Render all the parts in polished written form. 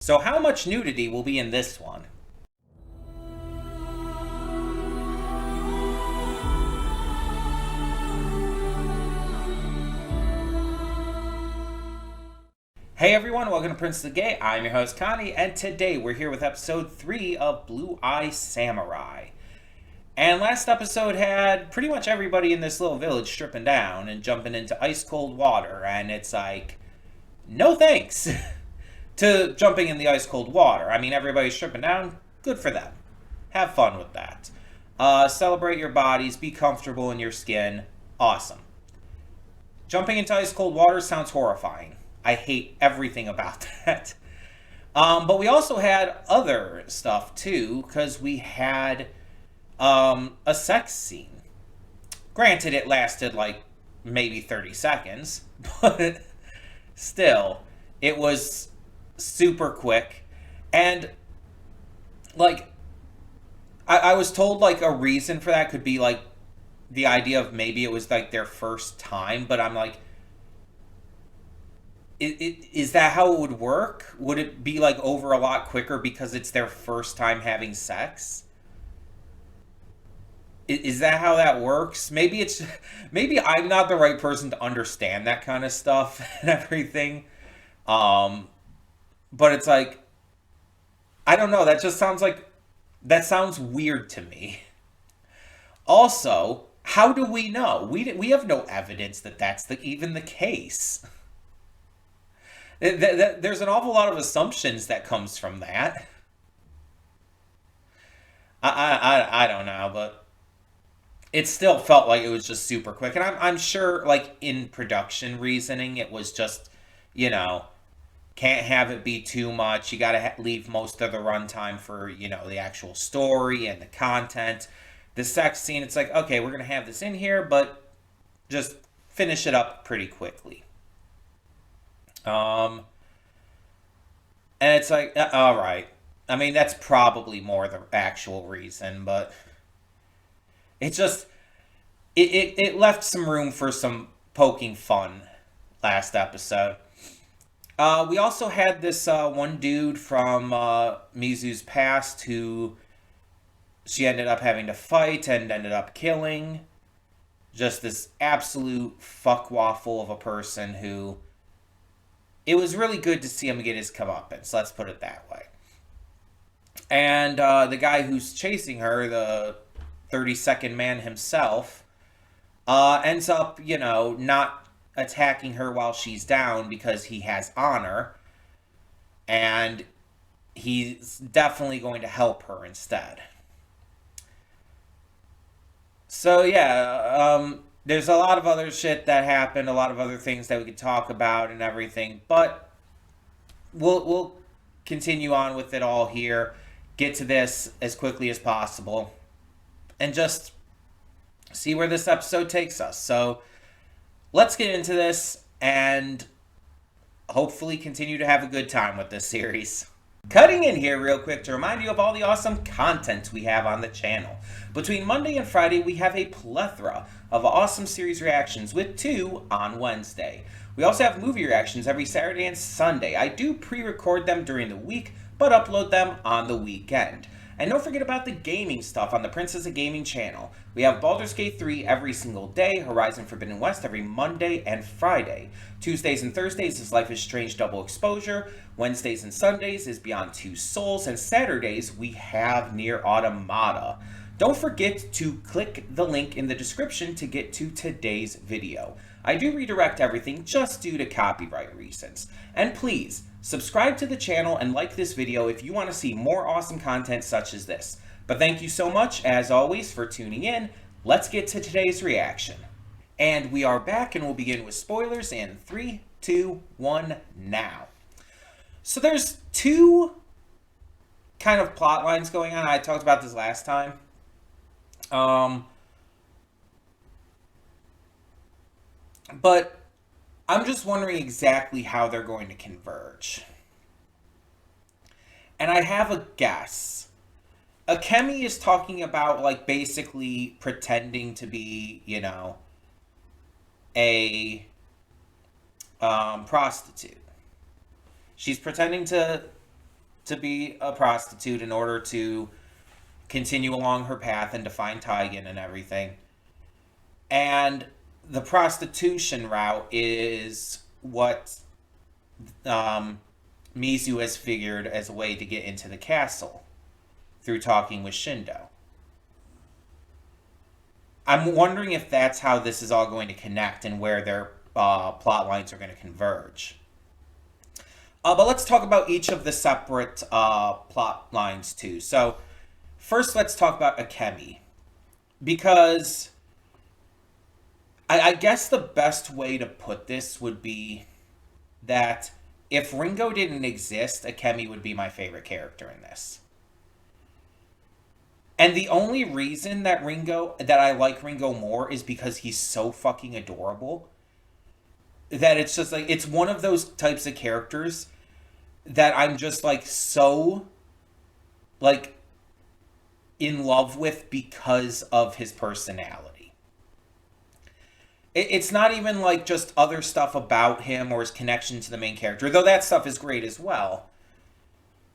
So how much nudity will be in this one? Hey everyone, welcome to Prince the Gay. I'm your host Connie, and today we're here with episode 3 of Blue Eye Samurai. And last episode had pretty much everybody in this little village stripping down and jumping into ice cold water, and it's like, no thanks to jumping in the ice cold water. I mean, everybody's stripping down, good for them. Have fun with that. Celebrate your bodies, be comfortable in your skin, awesome. Jumping into ice cold water sounds horrifying. I hate everything about that. But we also had other stuff too, because we had a sex scene. Granted, it lasted like maybe 30 seconds, but still, it was super quick. And like, I was told like a reason for that could be like the idea of maybe it was like their first time, but I'm like, is that how it would work? Would it be like over a lot quicker because it's their first time having sex? Is that how that works? Maybe I'm not the right person to understand that kind of stuff and everything. Um, but it's like I don't know. That sounds weird to me. Also, how do we know? We have no evidence that that's even the case. There's an awful lot of assumptions that comes from that. I don't know, but it still felt like it was just super quick, and I'm sure like in production reasoning, it was just you know can't have it be too much. You got to leave most of the runtime for the actual story and the content. The sex scene, it's like okay, we're gonna have this in here, but just finish it up pretty quickly. Um, and it's like, all right. I mean, that's probably more the actual reason, but it just it left some room for some poking fun last episode. We also had this one dude from Mizu's past who she ended up having to fight and ended up killing. Just this absolute fuck waffle of a person who it was really good to see him get his comeuppance. Let's put it that way. And the guy who's chasing her, the 32nd man himself, ends up, not attacking her while she's down because he has honor, and he's definitely going to help her instead. So yeah, there's a lot of other shit that happened, a lot of other things that we could talk about and everything, but we'll continue on with it all here. Get to this as quickly as possible, and just see where this episode takes us. So let's get into this and hopefully continue to have a good time with this series. Cutting in here real quick to remind you of all the awesome content we have on the channel. Between Monday and Friday, we have a plethora of awesome series reactions with 2 on Wednesday. We also have movie reactions every Saturday and Sunday. I do pre-record them during the week, but upload them on the weekend. And don't forget about the gaming stuff on the Princess of Gaming channel. We have Baldur's Gate 3 every single day, Horizon Forbidden West every Monday and Friday. Tuesdays and Thursdays is Life is Strange Double Exposure. Wednesdays and Sundays is Beyond Two Souls. And Saturdays we have Near Automata. Don't forget to click the link in the description to get to today's video. I do redirect everything just due to copyright reasons. And please, subscribe to the channel and like this video if you want to see more awesome content such as this. But thank you so much, as always, for tuning in. Let's get to today's reaction. And we are back, and we'll begin with spoilers in 3, 2, 1, now. So there's 2 kind of plot lines going on. I talked about this last time. But I'm just wondering exactly how they're going to converge. And I have a guess. Akemi is talking about, like, basically pretending to be, a prostitute. She's pretending to to be a prostitute in order to continue along her path and to find Taigen and everything. And the prostitution route is what Mizu has figured as a way to get into the castle through talking with Shindo. I'm wondering if that's how this is all going to connect and where their plot lines are going to converge. But let's talk about each of the separate plot lines too. So first, let's talk about Akemi, because I guess the best way to put this would be that if Ringo didn't exist, Akemi would be my favorite character in this. And the only reason that I like Ringo more is because he's so fucking adorable. That it's just like, it's one of those types of characters that I'm just like so like in love with because of his personality. It's not even like just other stuff about him or his connection to the main character, though that stuff is great as well.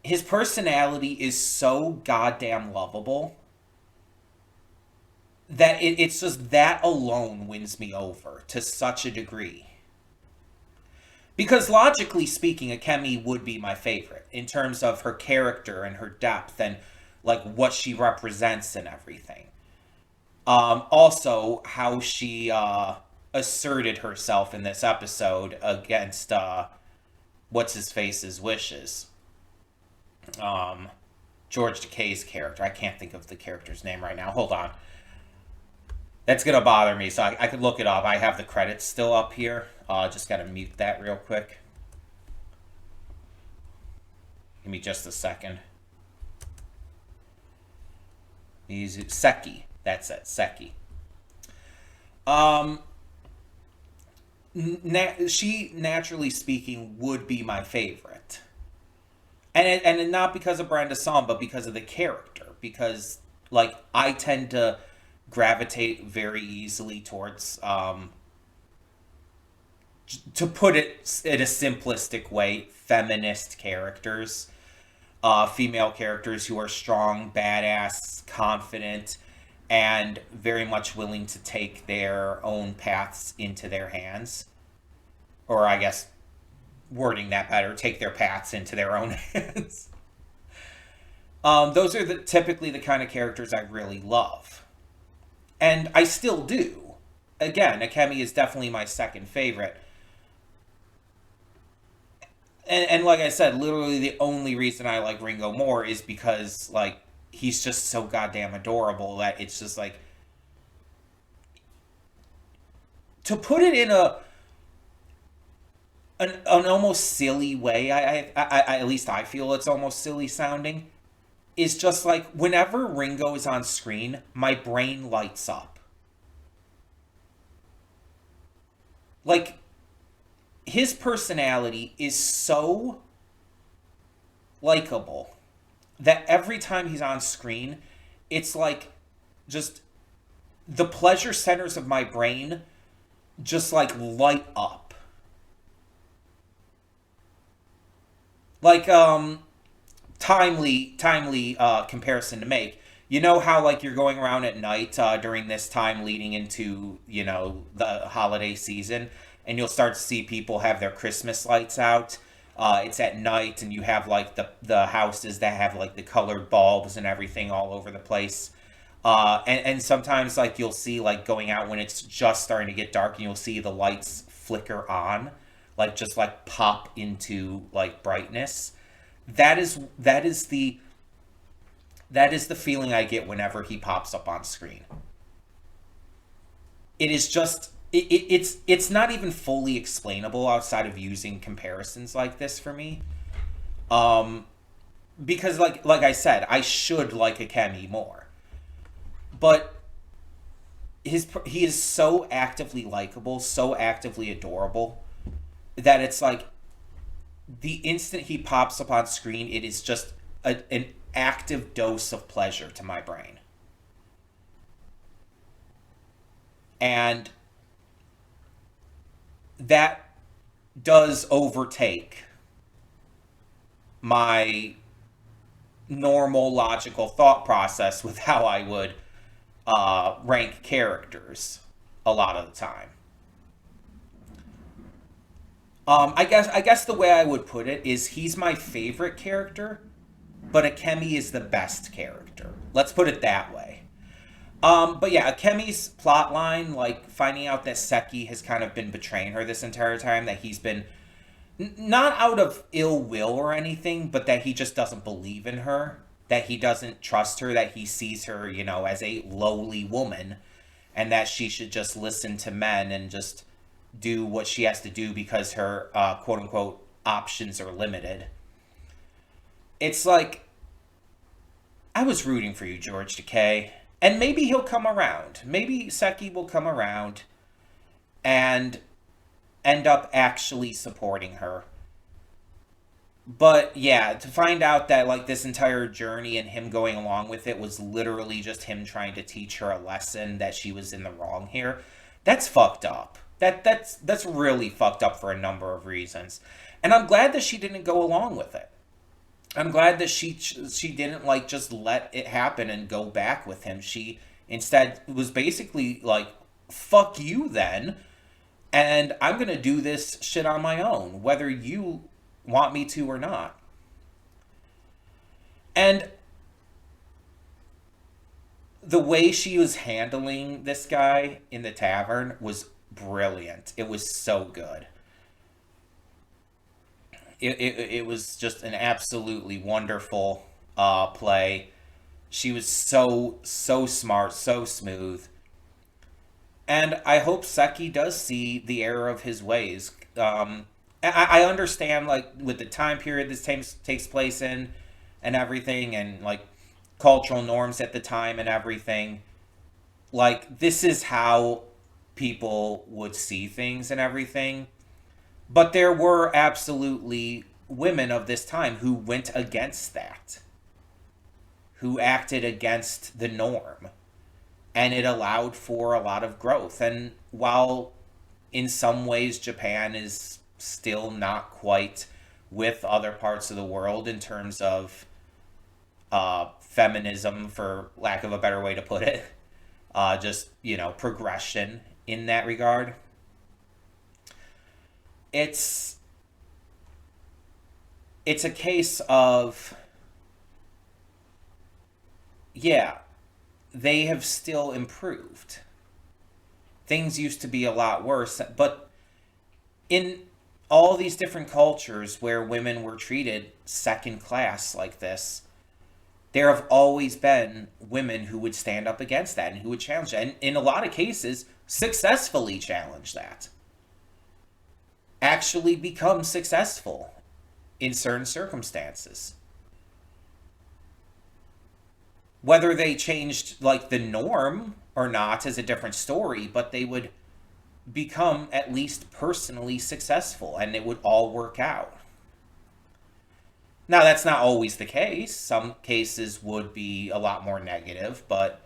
His personality is so goddamn lovable that it's just that alone wins me over to such a degree. Because logically speaking, Akemi would be my favorite in terms of her character and her depth and like what she represents and everything. Also, how she asserted herself in this episode against what's his face's wishes. George Takei's character. I can't think of the character's name right now. Hold on. That's gonna bother me, so I could look it up. I have the credits still up here. Just gotta mute that real quick. Give me just a second. Seki. That's it. Seki. She, naturally speaking, would be my favorite. And not because of Brenda Song, but because of the character. Because, like, I tend to gravitate very easily towards, to put it in a simplistic way, feminist characters. Female characters who are strong, badass, confident, and very much willing to take their own paths into their hands. Or I guess, wording that better, take their paths into their own hands. Those are typically the kind of characters I really love. And I still do. Again, Akemi is definitely my second favorite. And like I said, literally the only reason I like Ringo more is because, like, he's just so goddamn adorable that it's just like... To put it in an almost silly way, I at least I feel it's almost silly sounding, is just like, whenever Ringo is on screen, my brain lights up. Like, his personality is so likable that every time he's on screen, it's like just the pleasure centers of my brain just like light up. Like, timely comparison to make. You know how, like, you're going around at night during this time leading into, you know, the holiday season, and you'll start to see people have their Christmas lights out. It's at night, and you have, like, the houses that have, like, the colored bulbs and everything all over the place. And sometimes, like, you'll see, like, going out when it's just starting to get dark, and you'll see the lights flicker on, like, just, like, pop into, like, brightness. That is the feeling I get whenever he pops up on screen. It is just... It's not even fully explainable outside of using comparisons like this for me. Because like I said, I should like Akemi more. But he is so actively likable, so actively adorable, that it's like the instant he pops up on screen, it is just an active dose of pleasure to my brain. And that does overtake my normal logical thought process with how I would rank characters a lot of the time. I guess the way I would put it is he's my favorite character, but Akemi is the best character. Let's put it that way. But yeah, Akemi's plot line, like finding out that Seki has kind of been betraying her this entire time, that he's been not out of ill will or anything, but that he just doesn't believe in her, that he doesn't trust her, that he sees her, as a lowly woman, and that she should just listen to men and just do what she has to do because her quote unquote options are limited. It's like, I was rooting for you, George Takei. And maybe he'll come around. Maybe Seki will come around and end up actually supporting her. But yeah, to find out that like this entire journey and him going along with it was literally just him trying to teach her a lesson that she was in the wrong here, that's fucked up. That's really fucked up for a number of reasons. And I'm glad that she didn't go along with it. I'm glad that she didn't like just let it happen and go back with him. She instead was basically like, fuck you then, and I'm going to do this shit on my own, whether you want me to or not. And the way she was handling this guy in the tavern was brilliant. It was so good. It was just an absolutely wonderful play. She was so smart, so smooth. And I hope Seki does see the error of his ways. I understand, like, with the time period this takes place in and everything, and, like, cultural norms at the time and everything. Like, this is how people would see things and everything. But there were absolutely women of this time who went against that, who acted against the norm. And it allowed for a lot of growth. And while in some ways Japan is still not quite with other parts of the world in terms of feminism, for lack of a better way to put it, just, progression in that regard. It's a case of, yeah, they have still improved. Things used to be a lot worse, but in all these different cultures where women were treated second class like this, there have always been women who would stand up against that and who would challenge that, and in a lot of cases successfully challenge that, actually become successful in certain circumstances. Whether they changed like the norm or not is a different story, but they would become at least personally successful and it would all work out. Now, that's not always the case. Some cases would be a lot more negative, but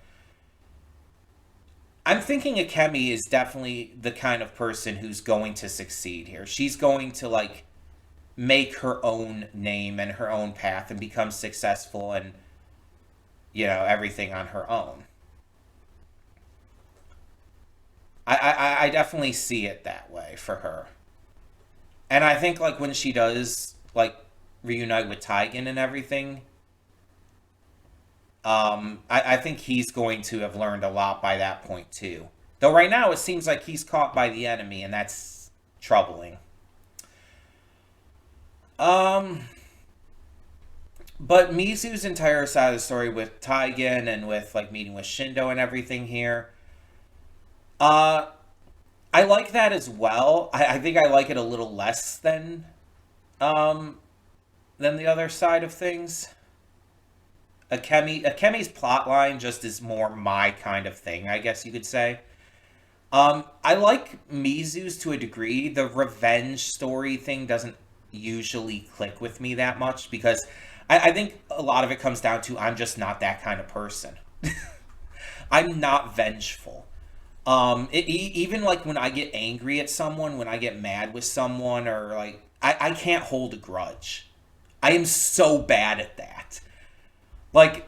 I'm thinking Akemi is definitely the kind of person who's going to succeed here. She's going to like make her own name and her own path and become successful and, everything on her own. I definitely see it that way for her. And I think like when she does like reunite with Taigen and everything, I think he's going to have learned a lot by that point too. Though right now it seems like he's caught by the enemy, and that's troubling. Um, but Mizu's entire side of the story with Taigen and with like meeting with Shindo and everything here, uh, I like that as well. I think I like it a little less um than the other side of things. Akemi's plotline just is more my kind of thing, I guess you could say. I like Mizu's to a degree. The revenge story thing doesn't usually click with me that much because I think a lot of it comes down to I'm just not that kind of person. I'm not vengeful. Even like when I get angry at someone, when I get mad with someone, or like I can't hold a grudge. I am so bad at that. Like,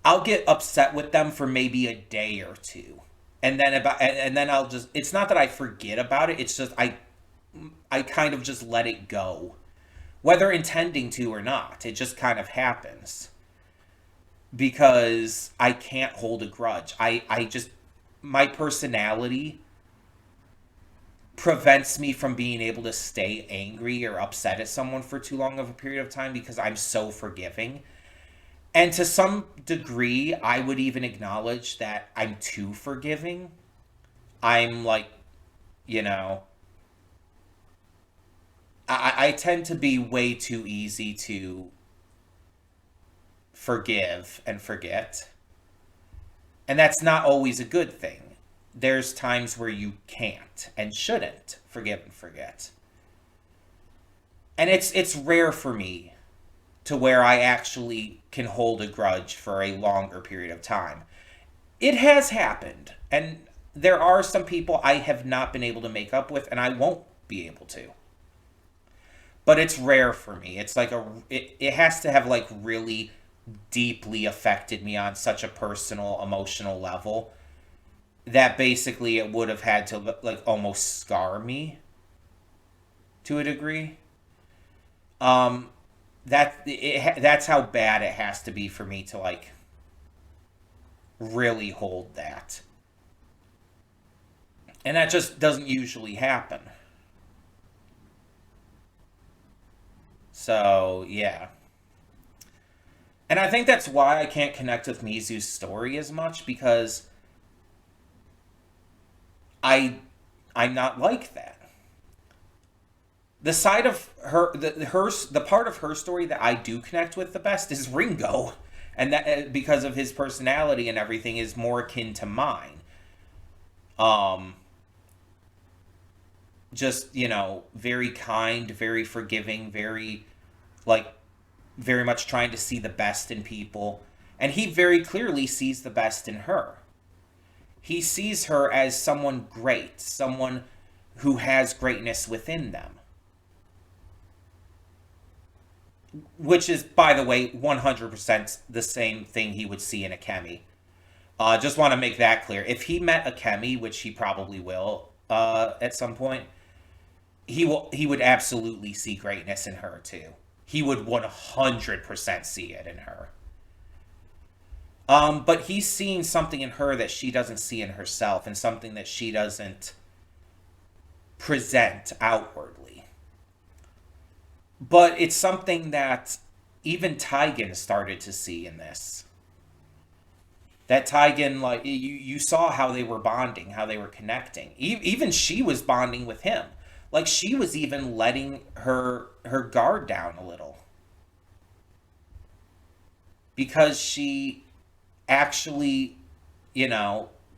I'll get upset with them for maybe a day or two. And then I'll just, it's not that I forget about it, it's just I kind of just let it go. Whether intending to or not, it just kind of happens because I can't hold a grudge. I just, my personality prevents me from being able to stay angry or upset at someone for too long of a period of time because I'm so forgiving. And to some degree, I would even acknowledge that I'm too forgiving. I'm like, you know, I tend to be way too easy to forgive and forget. And that's not always a good thing. There's times where you can't and shouldn't forgive and forget. And it's rare for me to where I actually can hold a grudge for a longer period of time. It has happened, and there are some people I have not been able to make up with, and I won't be able to. But it's rare for me. It's like it has to have like really deeply affected me on such a personal, emotional level that basically it would have had to like almost scar me to a degree. Um, that's how bad it has to be for me to like really hold that. And that just doesn't usually happen. So, yeah. And I think that's why I can't connect with Mizu's story as much because I I'm not like that. The side of the part of her story that I do connect with the best is Ringo, and that because of his personality and everything is more akin to mine. Um, just very kind, very forgiving, very like very much trying to see the best in people, and he very clearly sees the best in her. He sees her as someone great, someone who has greatness within them. Which is, by the way, 100% the same thing he would see in a Kemi. Just want to make that clear. If he met a Kemi, which he probably will at some point, he would absolutely see greatness in her too. He would 100% see it in her. But he's seeing something in her that she doesn't see in herself, and something that she doesn't present outwardly. But it's something that even Taigen started to see in this. That Taigen, like, you saw how they were bonding, how they were connecting. Even she was bonding with him. Like, she was even letting her guard down a little. Because she actually,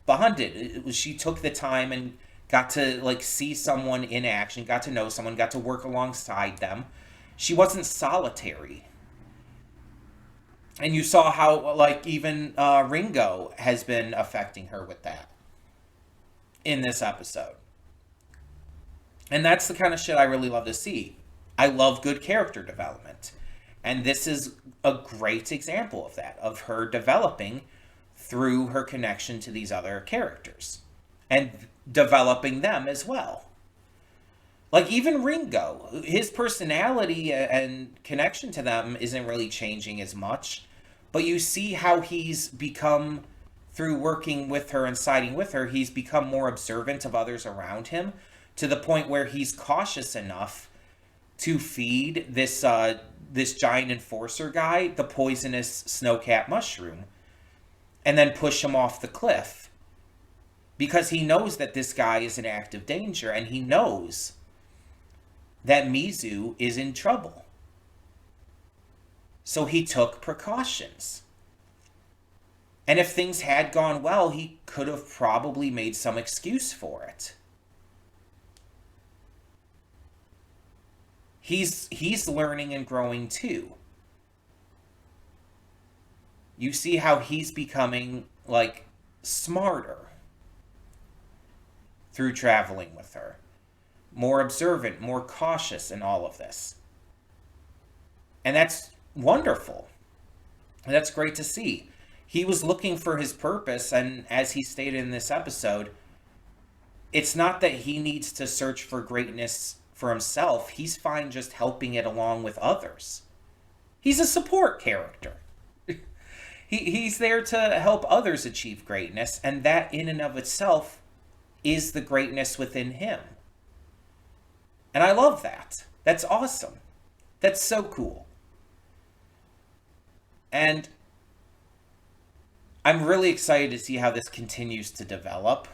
bonded. She took the time and got to, like, see someone in action, got to know someone, got to work alongside them. She wasn't solitary. And you saw how, like, even Ringo has been affecting her with that in this episode. And that's the kind of shit I really love to see. I love good character development. And this is a great example of that, of her developing through her connection to these other characters and developing them as well. Like, even Ringo, his personality and connection to them isn't really changing as much, but you see how he's become, through working with her and siding with her, he's become more observant of others around him, to the point where he's cautious enough to feed this giant enforcer guy the poisonous snowcat mushroom and then push him off the cliff, because he knows that this guy is in active danger, and he knows that Mizu is in trouble. So he took precautions. And if things had gone well, he could have probably made some excuse for it. He's learning and growing too. You see how he's becoming, like, smarter through traveling with her. More observant, more cautious in all of this. And that's wonderful. That's great to see. He was looking for his purpose, and as he stated in this episode, it's not that he needs to search for greatness for himself. He's fine just helping it along with others. He's a support character. He's there to help others achieve greatness, and that in and of itself is the greatness within him. And I love that. That's awesome. That's so cool. And I'm really excited to see how this continues to develop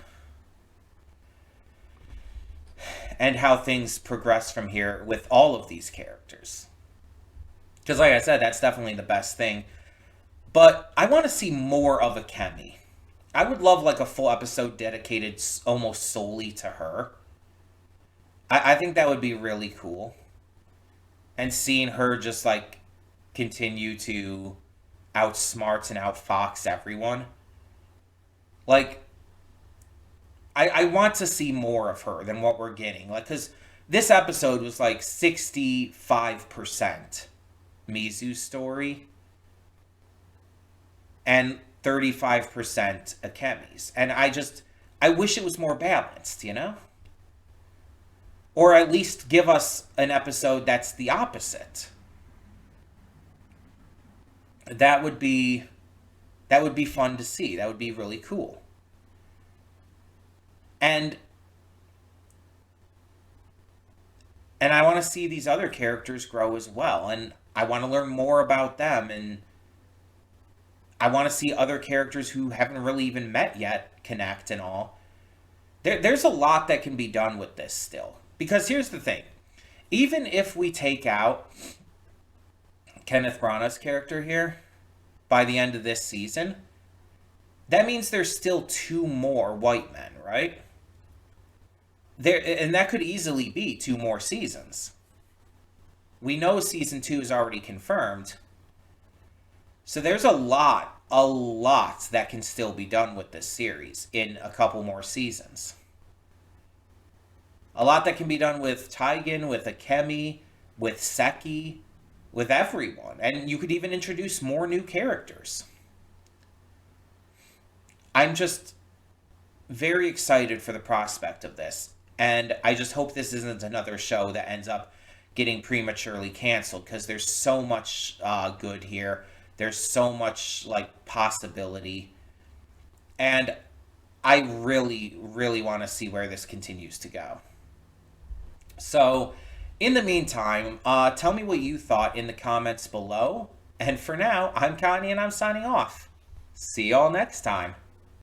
and how things progress from here with all of these characters. Because, like I said, that's definitely the best thing. But I want to see more of Akemi. I would love like a full episode dedicated almost solely to her. I think that would be really cool. And seeing her just like continue to outsmart and outfox everyone. Like, I want to see more of her than what we're getting. Like, because this episode was like 65% Mizu's story and 35% Akemi's. And I wish it was more balanced, you know? Or at least give us an episode that's the opposite. That would be fun to see. That would be really cool. And I want to see these other characters grow as well, and I want to learn more about them, and I want to see other characters who haven't really even met yet connect and all. There's a lot that can be done with this still. Because here's the thing. Even if we take out Kenneth Branagh's character here by the end of this season, that means there's still 2 more white men, right? And that could easily be 2 more seasons. We know season 2 is already confirmed. So there's a lot that can still be done with this series in a couple more seasons. A lot that can be done with Taigen, with Akemi, with Seki, with everyone. And you could even introduce more new characters. I'm just very excited for the prospect of this. And I just hope this isn't another show that ends up getting prematurely canceled, because there's so much good here. There's so much like possibility. And I really, really want to see where this continues to go. So, in the meantime, tell me what you thought in the comments below. And for now, I'm Connie and I'm signing off. See y'all next time.